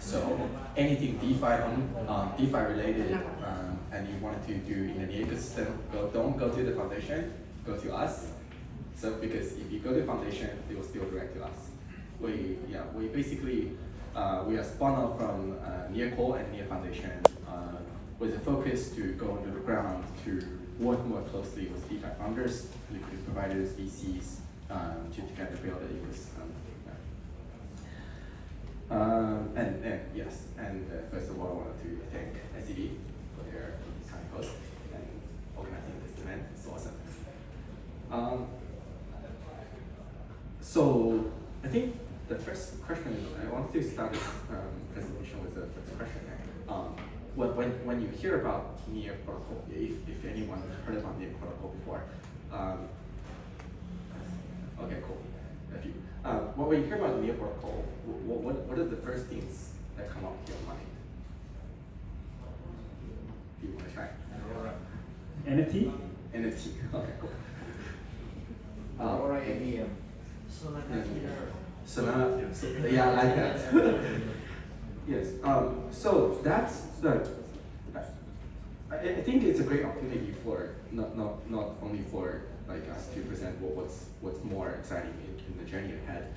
So anything DeFi related, and you wanted to do in the ecosystem, don't go to the foundation, go to us. So because if you go to foundation, they will still direct to us. We basically we are spun off from near core and near foundation with a focus to go into the ground to work more closely with DeFi founders, liquidity providers, VCs, to together build an ecosystem. And first of all, I wanted to thank SCB for their kind host and organizing this event. It's awesome. So I think the first question, I want to start this presentation with the first question. When you hear about near protocol, if anyone heard about near protocol before, okay, cool. A few. When you hear about near protocol, what are the first things that come up to your mind? Do you want to try? NFT? NFT. Okay, cool. Or IBM. Solana. Yeah, I like that. Yes. So that's the. I think it's a great opportunity for not only for like us to present what's more exciting in the journey ahead.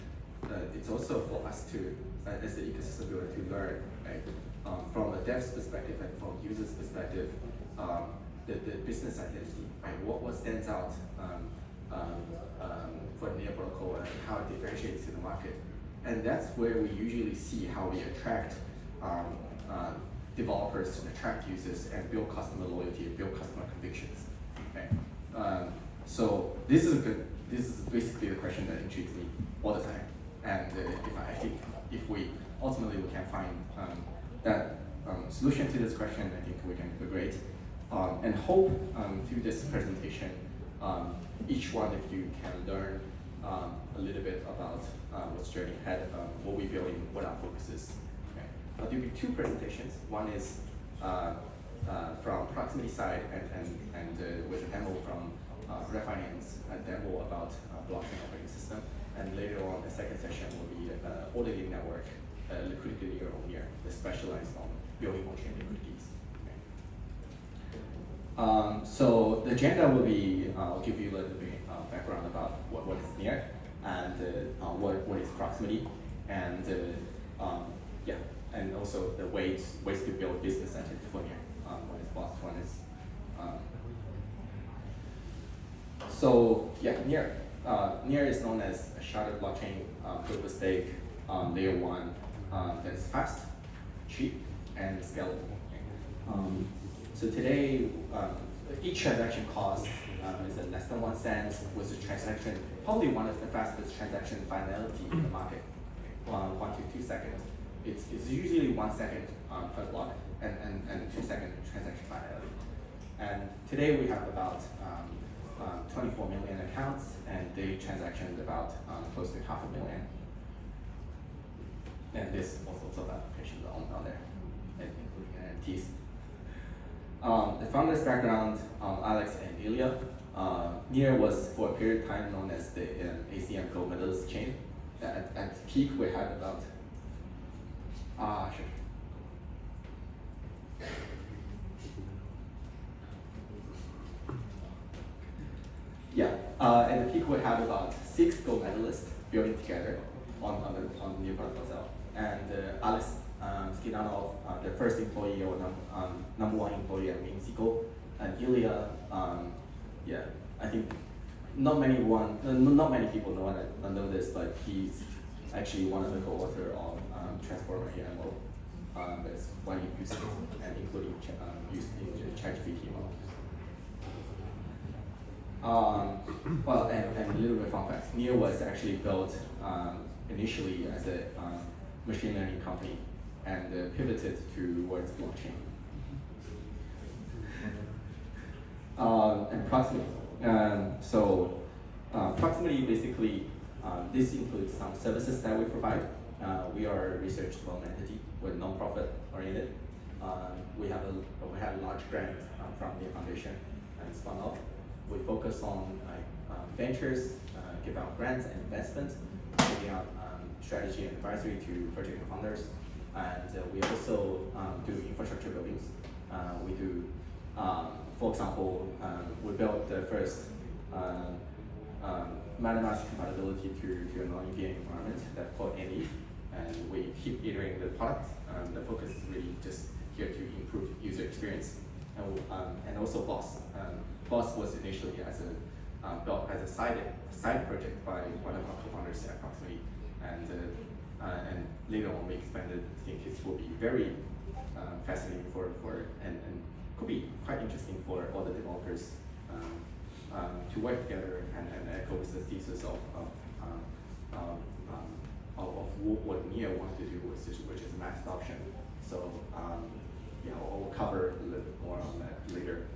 It's also for us to, as the ecosystem builder, to learn, right? From a dev's perspective and from users' perspective, the business identity, right? What stands out for near protocol and how it differentiates in the market, and that's where we usually see how we attract developers, and attract users, and build customer loyalty and build customer convictions. Okay. So this is basically the question that intrigues me all the time. And I think if we ultimately can find that solution to this question, I think we can do great. And hope through this presentation, each one of you can learn a little bit about what's journey ahead, what we're building, what our focus is. Okay. I'll do two presentations. One is from proximity side and with a demo from Refinance, a demo about blockchain operating system. And later on, the second session will be orderly network, liquidity year on year, specialized on building on-chain liquidities. Okay. So the agenda will be, I'll give you a little bit background about what is near, and what is proximity, and and also the ways to build business identity for near. What is BOS, one is. So yeah, near. Near is known as a sharded blockchain, proof of stake, layer one, that is fast, cheap, and scalable. So today, each transaction cost is at less than 1 cent, with the transaction probably one of the fastest transaction finality in the market, 1 to 2 seconds. It's usually 1 second per block and 2 second transaction finality. And today we have about 24 million accounts, and daily transactions about close to 500,000. And there's all sorts of applications on there, including NFTs. The founder's background, Alex and Ilya. Near was for a period of time known as the ACM gold medalist chain. At peak we had about, at the peak we had about 6 gold medalists building together on the new protocol itself. And Alex Skidanov, the first employee or number one employee at Mexico, and Ilya, I think not many people know this, but he's actually one of the co-author of Transformer EMO. That's widely used, and including used in ChatGPT model. Well, and a little bit of fun fact, Near was actually built initially as a machine learning company and pivoted towards blockchain. And proximity. Proximity basically, this includes some services that we provide. We are a research development entity. We're non-profit oriented. We had a large grant from the foundation and spun off. We focus on ventures, give out grants and investments, giving out strategy and advisory to project founders. And we also do infrastructure buildings. We do, for example, we built the first MetaMask compatibility to a non-EVM environment that's called NE, and we keep iterating the product. The focus is really just here to improve user experience, and also BOS. BOS was initially built as a side project by one of our co-founders approximately, and later on we expanded. I think it will be very fascinating and could be quite interesting for all the developers to work together and echo the thesis of what Nia wants to do, which is mass adoption. So yeah, I'll cover a little bit more on that later.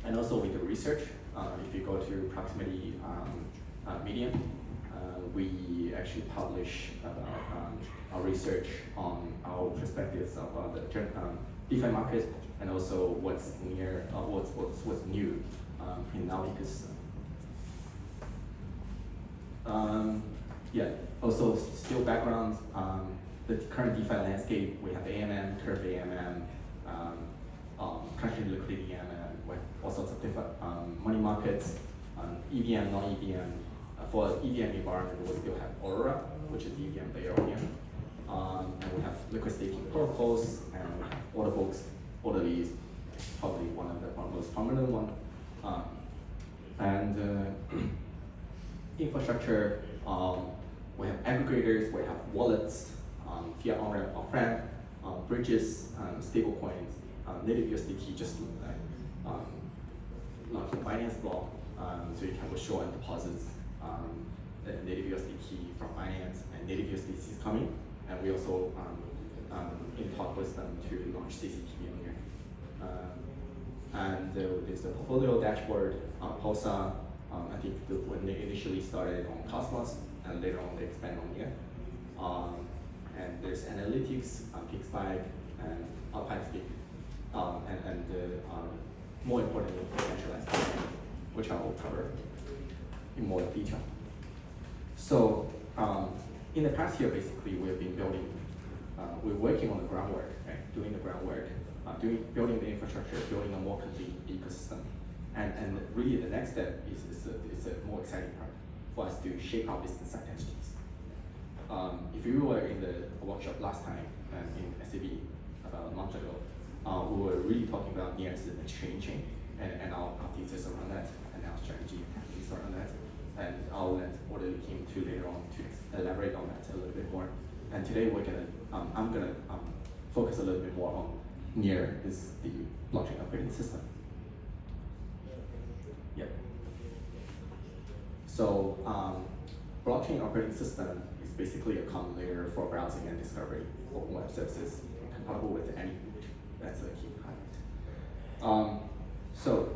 And also with the research, if you go to proximity medium, we actually publish our research on our perspectives of the DeFi market and also what's new in our ecosystem. Yeah, also still background, the current DeFi landscape, we have AMM, Curve AMM, country liquidity AMM, with all sorts of different money markets, EVM, non-EVM. For EVM environment, we still have Aurora, which is EVM layer on here. And we have liquid staking protocols and order books, order leads, probably one of the most prominent one. Infrastructure, we have aggregators, we have wallets, fiat on-ramp, off-ramp, bridges, stable coins, native USDT, just launching Binance block, so you can withdraw and deposits native USDT from Binance, and native USDT is coming, and we also in talk with them to launch CCTV on here. There's the portfolio dashboard, Pulsar. I think when they initially started on Cosmos, and later on they expand on here. And there's analytics, Pixspike, and Alpine and more importantly, Decentralize, which I will cover in more detail. So in the past year, basically, we've been building, we're working on the groundwork, right? Doing the groundwork, building the infrastructure, building a more complete ecosystem. And really the next step is a more exciting part for us to shape our business identities. If you were in the workshop last time in SCB about a month ago, we were really talking about near the chain and our thesis around that and our strategy and tactics around that. And I'll let order the team to later on to elaborate on that a little bit more. And today I'm gonna focus a little bit more on near is the blockchain operating system. Yep. So blockchain operating system is basically a common layer for browsing and discovery for web services, compatible with any root. That's a key highlight. So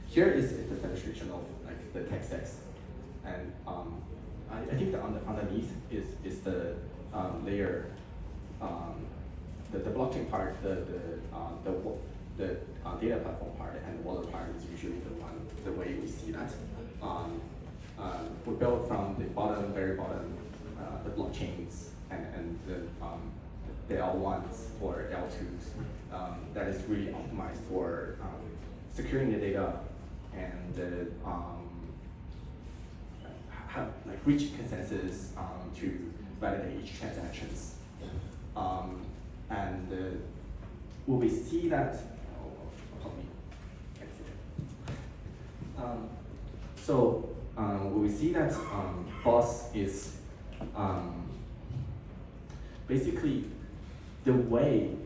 here is the demonstration of like the tech stacks, and I think the underneath is the layer, the blockchain part, the data platform part, and the wallet part is usually the way we see that. We built from the bottom, very bottom, the blockchains and the L1s or L2s that is really optimized for securing the data and have like reach consensus to validate each transactions. Will we see that? Will we see that BOS is basically the way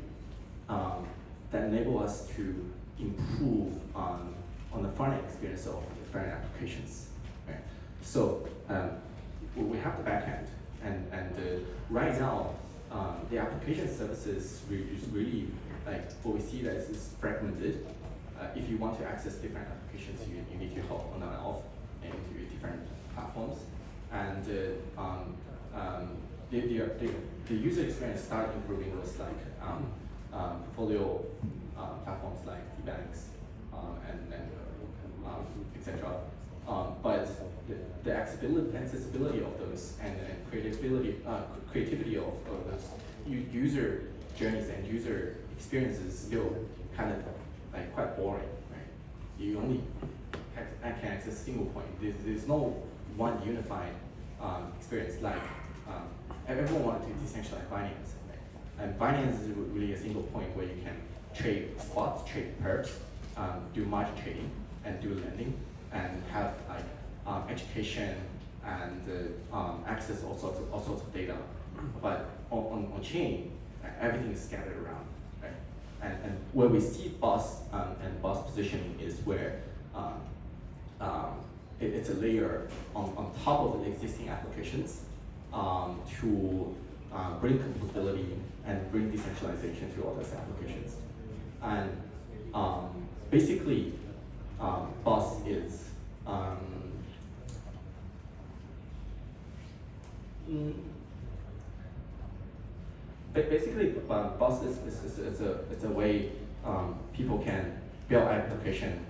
that enable us to improve on the front end experience of different applications. Right? So we have the backend, and right now the application services is really like what we see that is fragmented. If you want to access different applications, you need to hop on and off into different platforms, and the user experience started improving with like portfolio platforms like the banks and etc. but the accessibility of those and creativity of those user journeys and user experiences still kind of like quite boring, right? You only can access a single point. There's no one unified experience like everyone wanted to decentralize Binance, right? And Binance is really a single point where you can trade spots, trade perps, do margin trading, and do lending, and have like education and access all sorts of data. But on chain, everything is scattered around, right? And where we see BOS and BOS positioning is where it's a layer on top of the existing applications to bring composability and bring decentralization to all those applications. And basically, BOS is basically BOS is a way people can build application,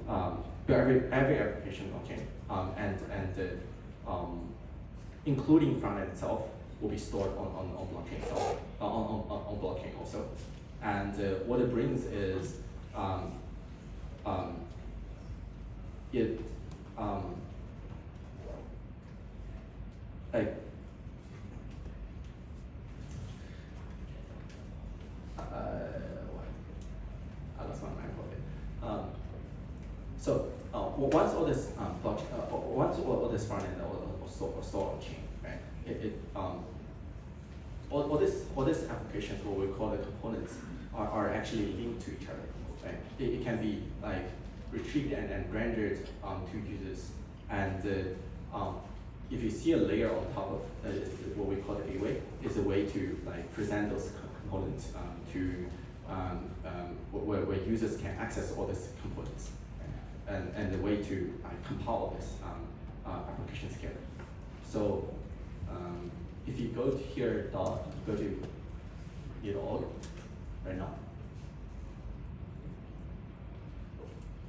build every application on chain, and including frontend itself will be stored on blockchain itself, on blockchain also. And what it brings is it like I lost my mind for it. So once all this once all this front end or stored on chain, right? All these applications, what we call the components, are actually linked to each other, right? It can be like retrieved and rendered to users, and if you see a layer on top of what we call the gateway, is a way to like present those components to where users can access all these components, right? And the way to compile this applications together. So if you go to here, go to it all right now.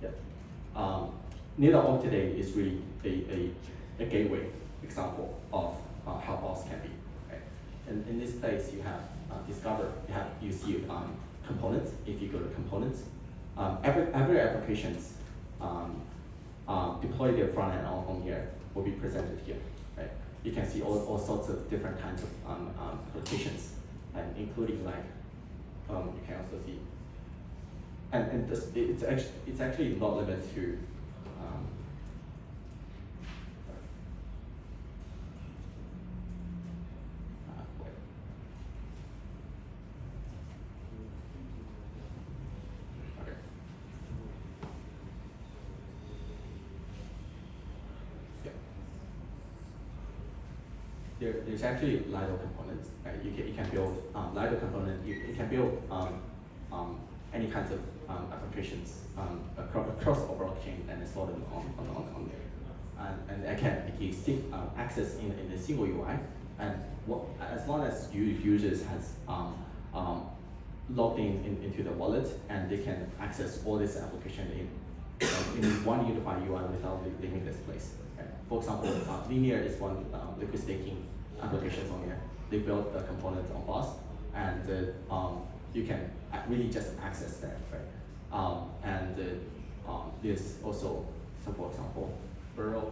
Yeah. Nearly today is really a gateway example of how BOS can be. Right? And in this place, you have discover. You see components. If you go to components, every applications deploy their front end on here will be presented here. Right? You can see all sorts of different kinds of applications, and including like you can also see, and this, it's actually not limited to. There's actually Lido components. Right? You can build Lido component. You can build any kinds of applications across the blockchain and install them on there. And I can access in a single UI. And as long as users has logged into the wallet, and they can access all this application in one unified UI without leaving this place. Right? For example, Linear is one liquid staking applications on here. They built the components on BOS, and you can really just access that, right? There's also, so for example, Burrow.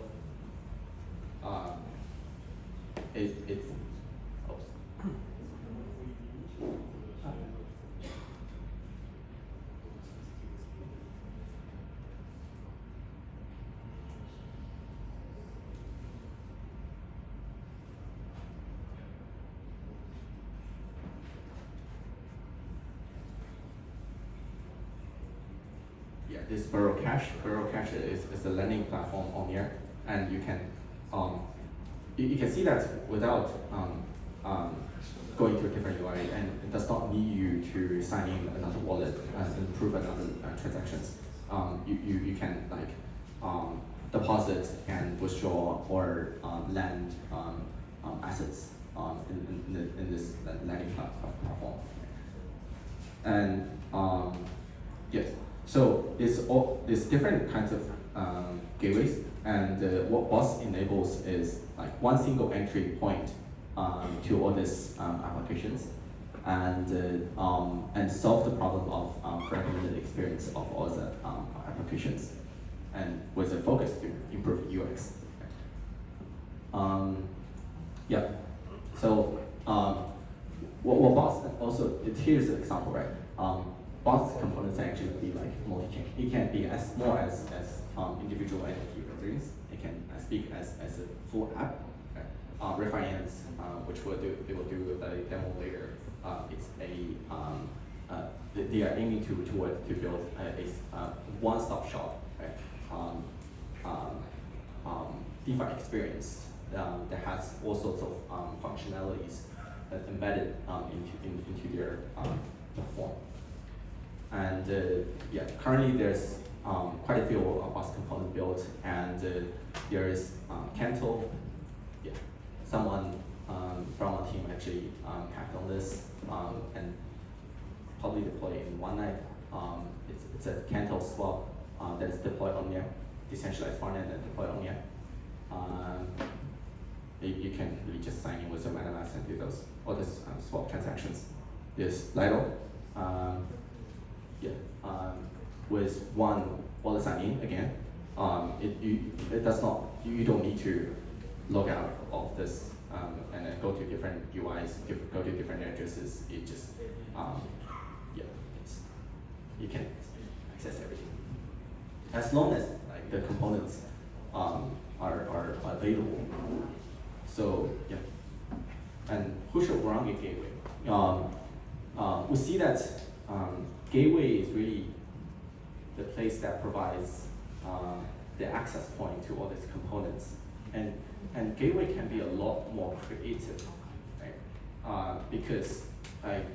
It's this Burrow Cash. Burrow Cash is a lending platform on here, and you can you can see that without going to a different UI, and it does not need you to sign in another wallet and approve another transactions. You can like deposit and withdraw or lend assets in this lending platform. And yes. So there's different kinds of gateways And what BOS enables is like one single entry point to all these applications, and solve the problem of fragmented experience of all the applications, and with a focus to improve UX. Yeah. So what BOS also, here's an example, right? BOS components actually be like multi-chain. It can be as small as individual entity reference. It can speak as a full app. Okay? Refinance, which they will do a demo later. It's they are aiming to build a one-stop shop, right? DeFi experience that has all sorts of functionalities embedded into their platform. And yeah, currently there's quite a few BOS components built, and there is Canto. Yeah, someone from our team actually hacked on this and probably deployed in one night. It's a Canto swap that is deployed on there, decentralized frontend and deployed on there. You can really just sign in with your MetaMask and do all these swap transactions. There's Lido. With one wallet sign in again, it does not. You don't need to log out of this and then go to different UIs, go to different addresses. It just you can access everything as long as like the components are available. So yeah, and who should run a gateway? We see that gateway is really the place that provides the access point to all these components, and gateway can be a lot more creative, right? Because like,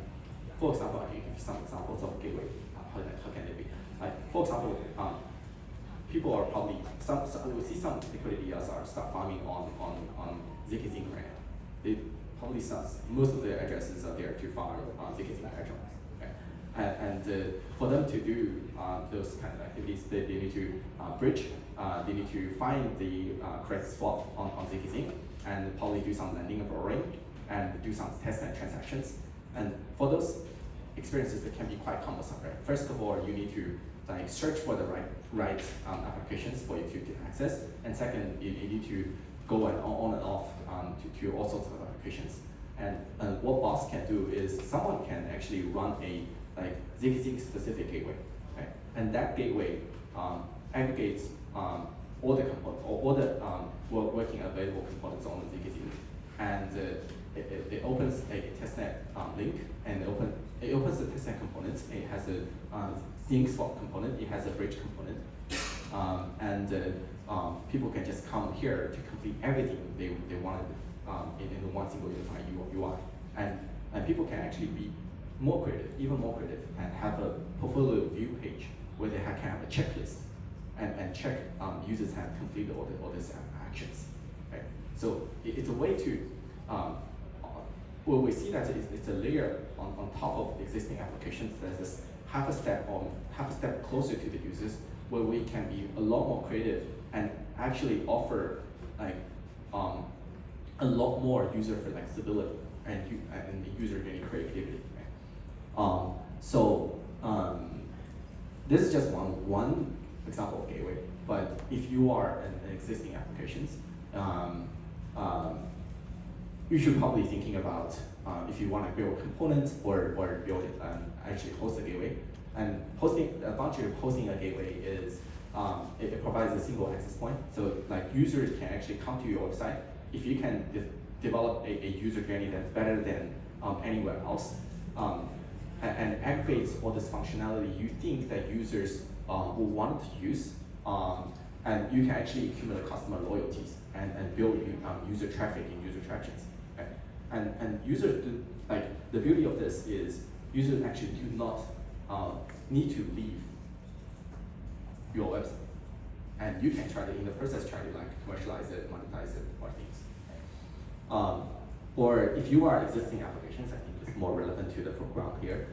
for example, I can give you some examples of gateway. How can they be? Like, for example, people are probably we see some liquidity are start farming on zkZing right now. They probably most of their addresses are there to farm zkZing addresses. And for them to do those kind of activities, they need to bridge, they need to find the correct swap on zkZing, and probably do some lending and borrowing, and do some testnet transactions. And for those experiences, that can be quite cumbersome, right? First of all, you need to like search for the right applications for you to access, and second, you need to go on and off to all sorts of applications. And what BOS can do is someone can actually run a like zkZing specific gateway, right? And that gateway aggregates all the components, all the working available components on the zkZing, and it opens a testnet link, and it opens the testnet components. It has a Zing swap component. It has a bridge component, and people can just come here to complete everything they wanted in one single unified UI, and people can actually be more creative, even more creative, and have a portfolio view page where they can have a checklist and check users have completed all these actions, right? So it's a way to, well, we see that it's a layer on top of existing applications. There's this half a step closer to the users, where we can be a lot more creative and actually offer like a lot more user flexibility and user journey creativity. This is just one example of gateway, but if you are an existing applications, you should probably thinking about if you want to build components or build it and actually host a gateway. And the advantage of hosting a gateway is it provides a single access point, so like users can actually come to your website. If you can develop a user journey that's better than anywhere else, and aggregates all this functionality you think that users will want to use, and you can actually accumulate customer loyalties and build user traffic and user tractions. Okay? And users do, like, the beauty of this is users actually do not need to leave your website, and you can try to, in the process, try to like commercialize it, monetize it, or things. Or if you are existing applications, I think it's more relevant to the foreground here.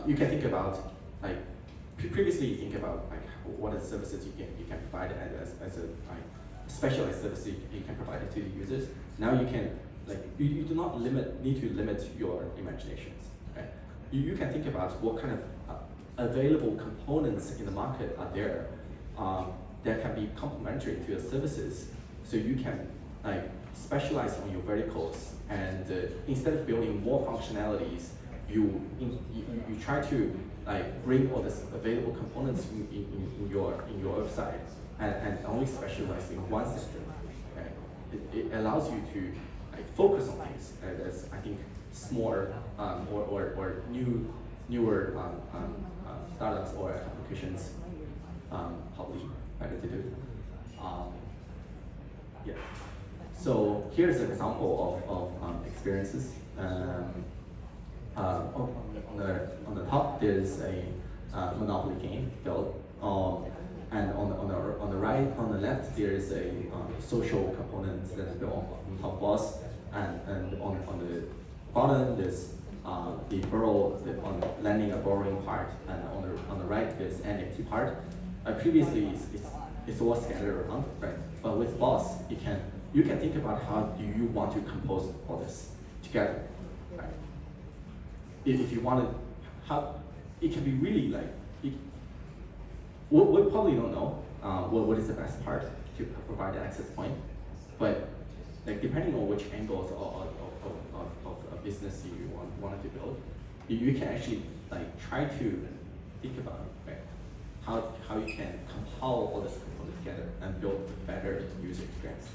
You can think about like previously you think about like what are the services you can provide as a like specialized service you can provide it to the users. Now you can you do not need to limit your imaginations. Right? You can think about what kind of available components in the market are there that can be complementary to your services, so you can specialize on your verticals, and instead of building more functionalities, you try to bring all this available components in your website and only specialize in one system. Right? It allows you to focus on things that's I think smaller or newer startups or applications probably better to do. Yeah. So here's an example of experiences. On the top there's a Monopoly game built, and on the right, on the left, there is a social component that's built on top BOS, and on the bottom there's the lending and borrowing part, and on the right there's NFT part. Previously it's all scattered around, right? But with BOS, you can think about how do you want to compose all this together, right? If you want to, it can be really we probably don't know what is the best part to provide the access point, but depending on which angles of a business you wanted to build, you can actually try to think about right, how you can compile all this components together and build a better user experience.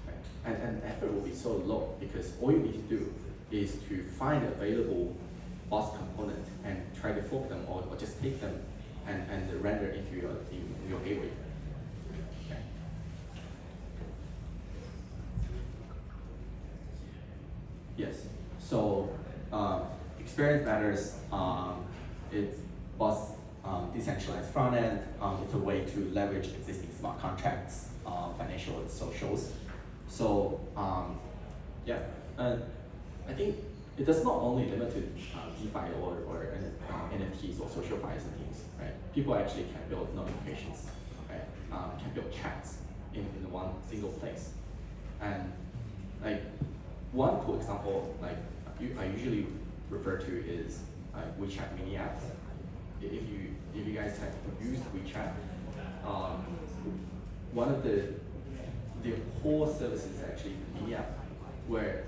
Right? And effort will be so low because all you need to do is to find available BOS components and try to fork them or just take them and render into your gateway. Okay. Yes. So experience matters. It's BOS decentralized front end. It's a way to leverage existing smart contracts, financial and socials. So yeah, I think it does not only limit to DeFi or NFTs or social files and things, right? People actually can build notifications, right? Can build chats in one single place. And one cool example, I usually refer to is WeChat mini apps. If you guys have used WeChat, one of the core services is actually mini app, where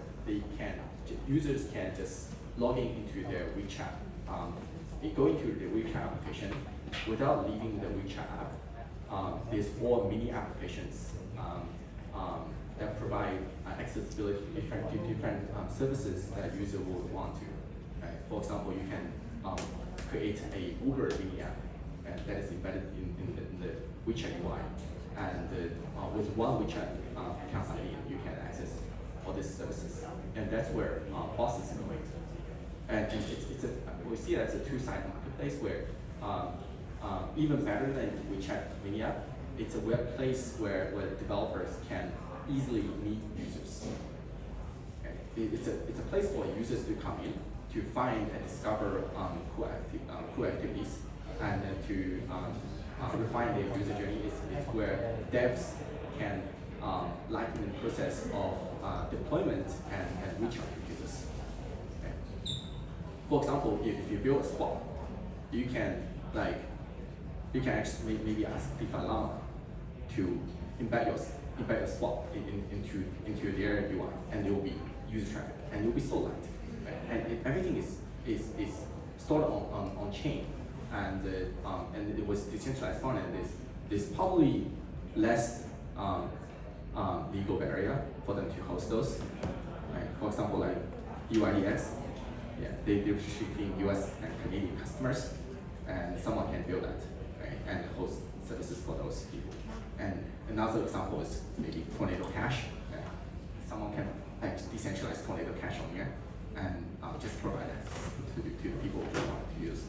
users can just log into their WeChat, go into the WeChat application without leaving the WeChat app. There's 4 mini applications that provide accessibility to different services that user would want to. Right? For example, you can create a Uber mini app that is embedded in the WeChat UI, and with one WeChat account sign in, you can access all these services, and that's where BOS is going. And we see it as a two-sided marketplace where even better than WeChat mini app, it's a web place where developers can easily meet users. Okay. It's a place for users to come in to find and discover cool activities, and then to refine their user journey. It's where devs can lighten the process of deployment and reach out to users. Okay. For example, if you build a swap, you can actually maybe ask DeFi to embed your swap into their UI, and it will be user traffic, and it will be so light, right? And everything is stored on chain, and it was decentralized front end. There's probably less legal barrier for them to host those. Right? For example, like UIDX, yeah, they're restricting US and Canadian customers, and someone can build that, right, and host services for those people. And another example is maybe Tornado Cash. Yeah. Someone can decentralize Tornado Cash on here and just provide that to the people who want to use.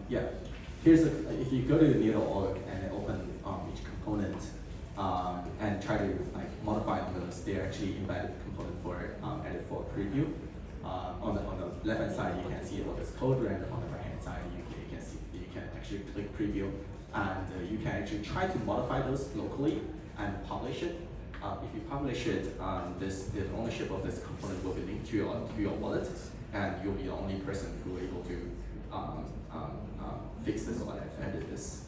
Yeah. If you go to the Needle.org and open each component and try to modify on those, they're actually embedded component for edit for preview. On the left hand side, you can see all this code, and on the right hand side, you can actually click preview, and you can actually try to modify those locally and publish it. If you publish it, the ownership of this component will be linked to your wallet, and you'll be the only person who is able to fix this or edit this.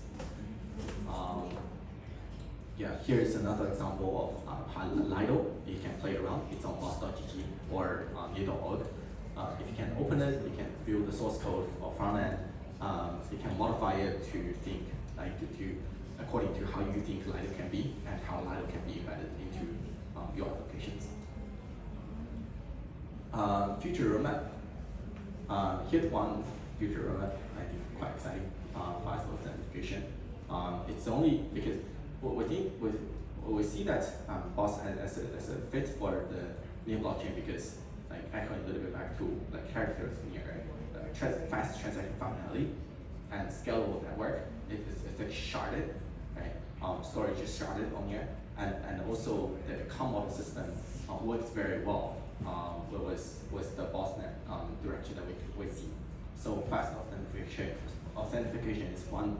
Yeah, here is another example of Lido. You can play around. It's on boss.gg or Lido.org. If you can open it, you can view the source code or front end. You can modify it to think according to how you think Lido can be and how Lido can be embedded into your applications. Future roadmap. Here's one future roadmap. I think quite exciting. Fast authentication. It's only because we see that BOS as a fit for the near blockchain because, like, echoing a little bit back to like characters near fast transaction functionality and scalable network. It's like sharded, right? Storage is sharded on here, and also the COM model system works very well with the BOSnet direction that we see. So fast authentication is one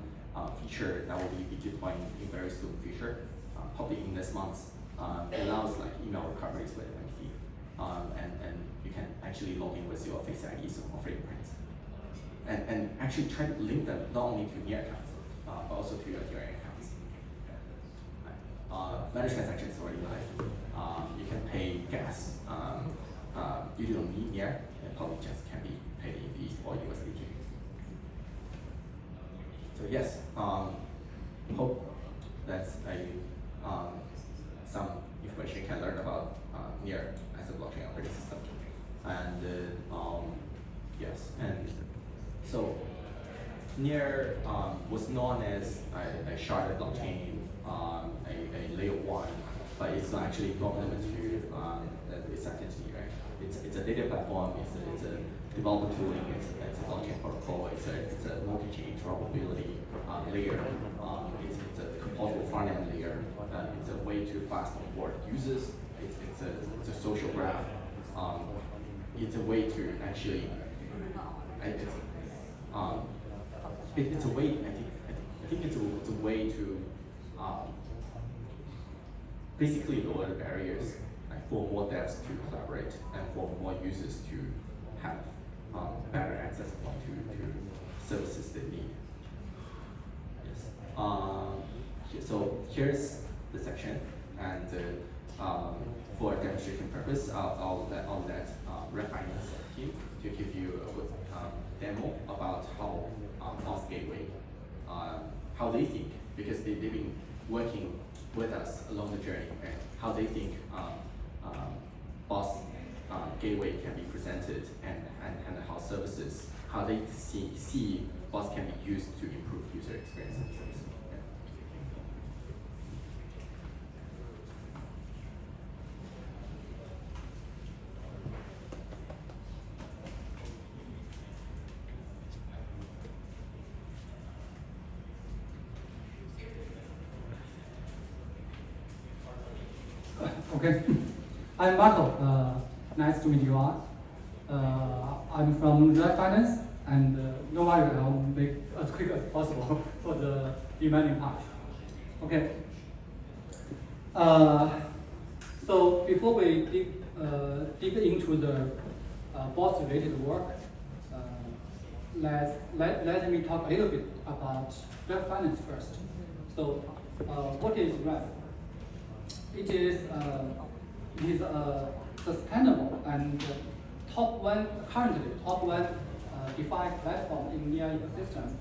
feature that will be deploying in very soon future, probably in this month. It allows like email recoveries with MT, and you can actually log in with your Face IDs or fingerprints, and actually try to link them not only to near accounts, but also to your direct accounts. Managed transactions already live. You can pay gas. You don't need near, and probably just can be paid in ETH or USDT. So yes, hope that's some information you can learn about near as a blockchain operating system. And yes, and so near was known as a sharded blockchain, a layer 1, but it's not actually implemented to the second tier. It's a data platform. It's a developer tooling. It's a blockchain protocol. It's a multi-chain interoperability layer. It's a composable front-end layer. It's a way to fast onboard users. It's a social graph. It's a way to actually. It's a way. I think it's a way to basically lower the barriers, like for more devs to collaborate and for more users to have better access to services they need. Yes. So here's the section, and for demonstration purpose, I'll let refinance team to give you a quick demo about how BOS Gateway, how they think, because they've been working with us along the journey, and how they think BOS Gateway can be presented, and how services, how they see BOS can be used to improve user experience and service. Okay, I'm Marco. Nice to meet you all. I'm from Finance, and no worry, I'll make as quick as possible for the remaining part. Okay. So before we dig into the BOS-related work, let me talk a little bit about Finance first. So, what is REF? It is a sustainable and currently top one DeFi platform in near ecosystem,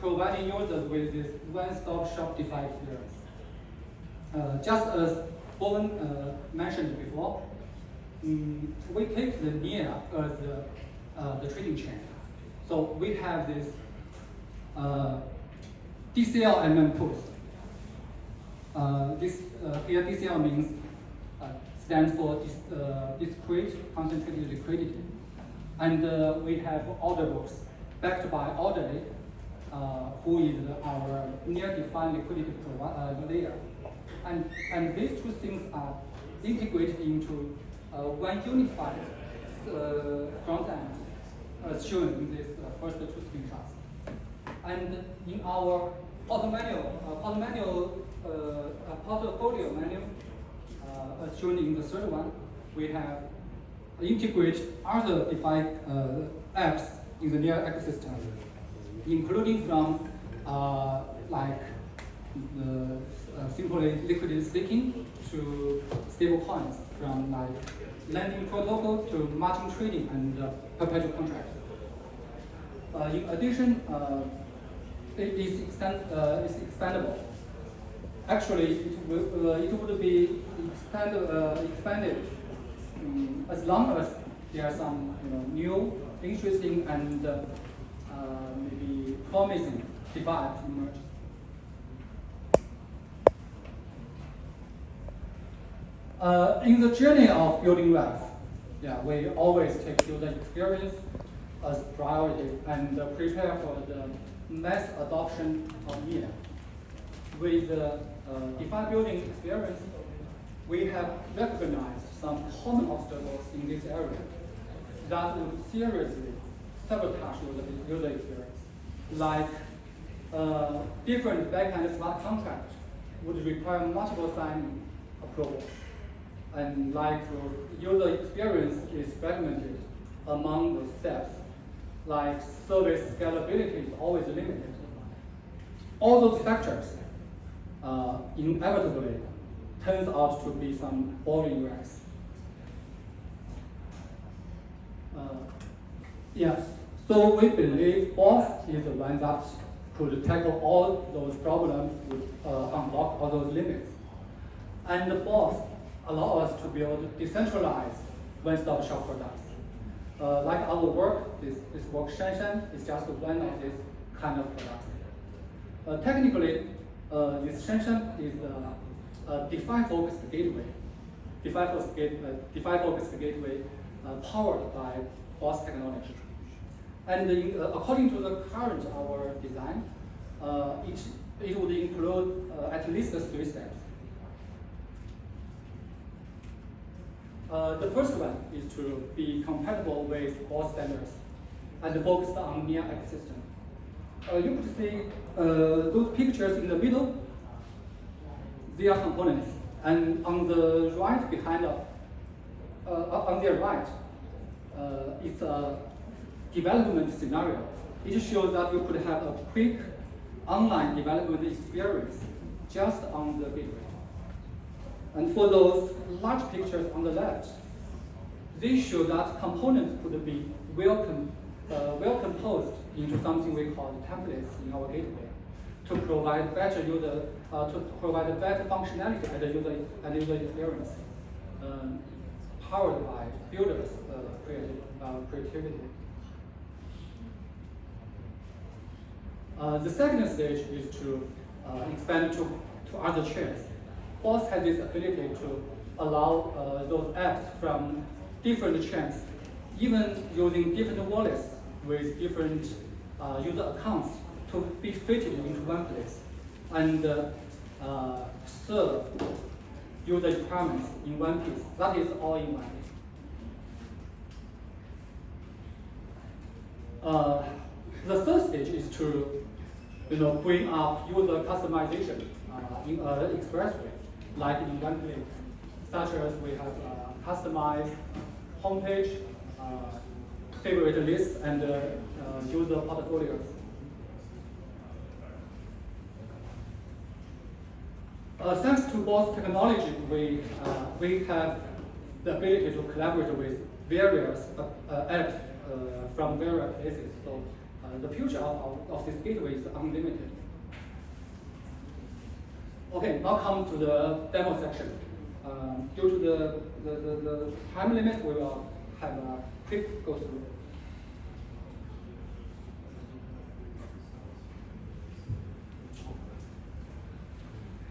providing users with this one-stop shop DeFi experience. Just as Bowen mentioned before, we take the near as the trading chain. So we have this DCL pools. Here DCL means stands for discrete concentrated liquidity, and we have order books backed by Orderly, who is our near-defined liquidity layer, and these two things are integrated into one unified front end as shown in these first two screenshots. And in our portfolio menu, as shown in the third one, we have integrate other DeFi apps in the near ecosystem, including from like simply liquidity staking to stable coins, from like lending protocol to margin trading and perpetual contracts. In addition, it is expandable. Actually, it would be expanded as long as there are some new, interesting, and maybe promising device emerge. In the journey of building Ref, we always take user experience as priority and prepare for the mass adoption of MIA. With the DeFi building experience, we have recognized some common obstacles in this area that would seriously sabotage user experience, like different backend smart contracts would require multiple signing approvals, and like user experience is fragmented among the steps, like service scalability is always limited. All those factors inevitably turns out to be some boring UX. Yes, so we believe BOS is the one that could tackle all those problems, unlock all those limits. And the BOS allow us to build decentralized one-stop shop products. Like our work, this work Shen is just one of these kind of products. Technically, this Shen is a DeFi-focused gateway. DeFi-focused gateway powered by BOS technology. And according to the current our design, it would include at least 3 steps. The first one is to be compatible with BOS standards and focused on near ecosystem. You could see those pictures in the middle. They are components, and on the right behind, on their right, it's a development scenario. It shows that you could have a quick online development experience just on the gateway. And for those large pictures on the left, they show that components could be well composed into something we call templates in our gateway to provide better better functionality and user experience, powered by builders' creativity. The second stage is to expand to other chains. BOS has this ability to allow those apps from different chains, even using different wallets with different user accounts, to be fitted into one place and serve user requirements in one piece. That is all in one. The third stage is to bring up user customization in an express way, like in one click, such as we have customized homepage, favorite list, and user portfolios. Thanks to BOS technology, we have the ability to collaborate with various apps from various places. So the future of this gateway is unlimited. Okay, now come to the demo section. Due to the time limit, we will have a quick go through.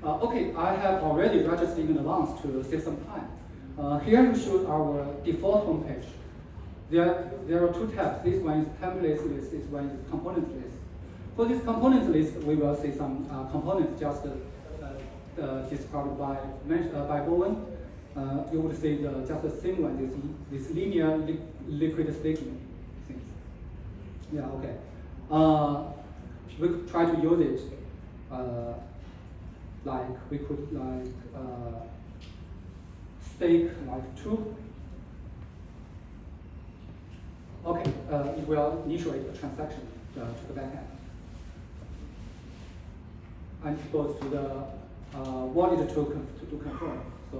Okay, I have already registered in advance to save some time. Here we show our default homepage. There are 2 tabs. This one is templates list, this one is components list. For this components list, we will see some components just described by Bowen. you would see just the same one, this linear liquid staking things. Yeah, okay. We could try to use it, like we could stake like 2. Okay, it will initiate a transaction to the backend. And it goes to the wallet to confirm. So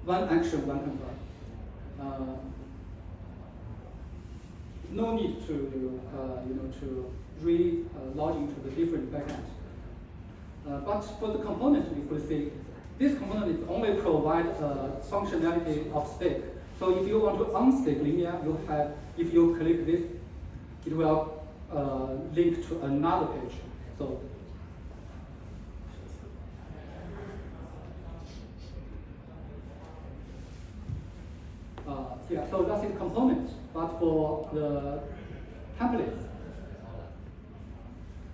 one action, one confirm. No need to to log into the different backend. But for the component, we could see this component is only provide functionality of stake. So if you want to unstake linear, if you click this, it will link to another page. So yeah, so that's the component. But for the templates,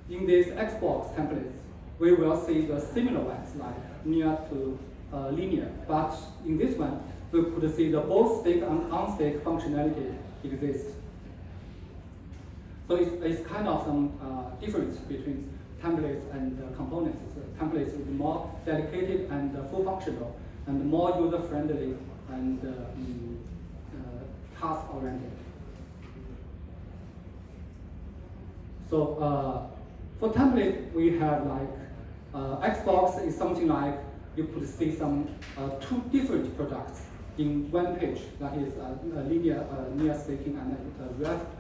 in these Xbox templates, we will see the similar ones like near to linear. But in this one, we could see the both stake and unstake functionality exists. So it's kind of some difference between templates and components. Templates is more dedicated and full functional, and more user friendly and task oriented. So for templates, we have like Xbox is something like you could see some 2 different products in one page. That is linear near staking and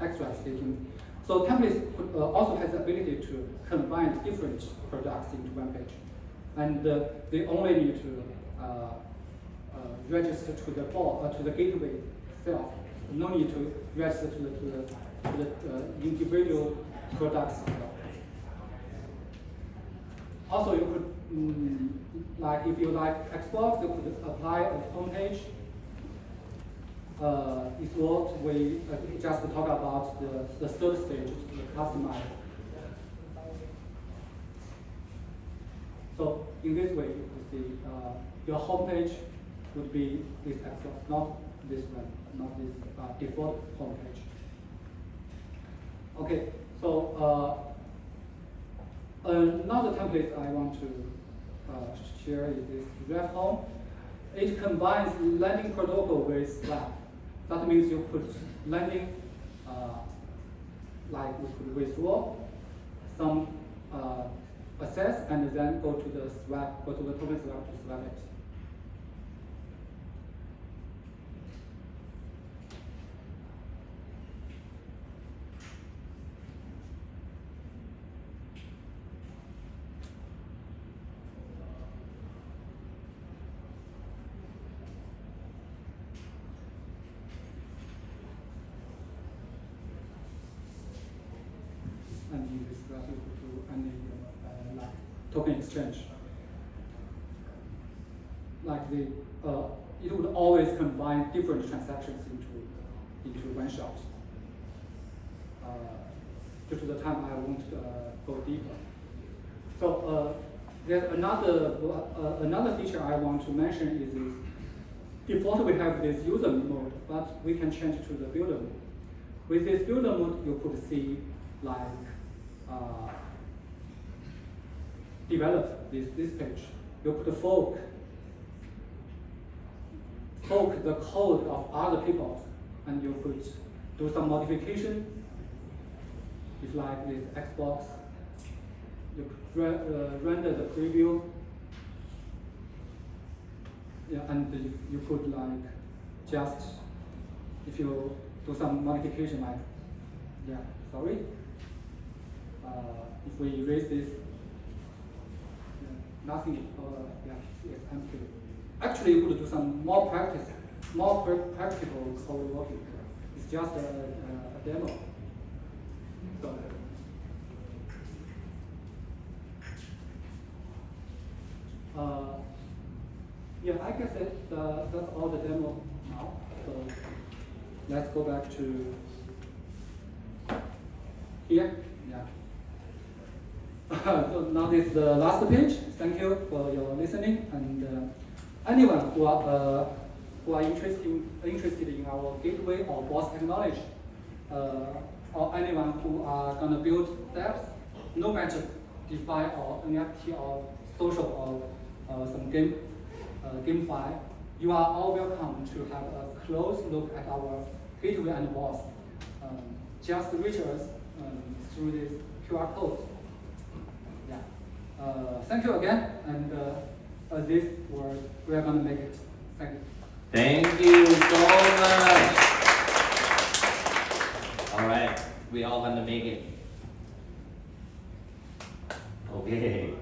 extra staking. So templates could, also has the ability to combine different products into one page, and they only need to register to the to the gateway itself. No need to register to the individual products itself. Also, you could, like if you like Xbox, you could apply a homepage. It's what we just talk about the third stage, the customize. So in this way, you could see your homepage would be this Xbox, not this one, not this default homepage. Okay, so another template I want to share is this Ref Home. It combines landing protocol with Swap. That means you put landing, like we could withdraw some assets and then go to the swap, go to the token swap to swap it. And in this graph, you could do any like token exchange. Like it would always combine different transactions into one shot. Due to the time, I won't go deeper. So there's another feature I want to mention is this. Default we have this user mode, but we can change to the builder mode. With this builder mode, you could see like develop this page. You could fork the code of other people, and you could do some modification. If like this Xbox, you could render the preview. Yeah, and you could like just, if you do some modification like, yeah, sorry. If we erase this, nothing, it's empty. Actually, you could do some more practical code working. It's just a demo. So, yeah, I guess that's all the demo now. So let's go back to here. Yeah. So now this is the last page. Thank you for your listening, and anyone who are interested in our gateway or BOS technology, or anyone who are gonna build dApps, no matter DeFi or NFT or social or some GameFi, you are all welcome to have a close look at our gateway and BOS. Just reach us through this QR code. Yeah. Thank you again, and this we are gonna make it. Thank you. Thank you so much. All right, we all gonna make it. Okay.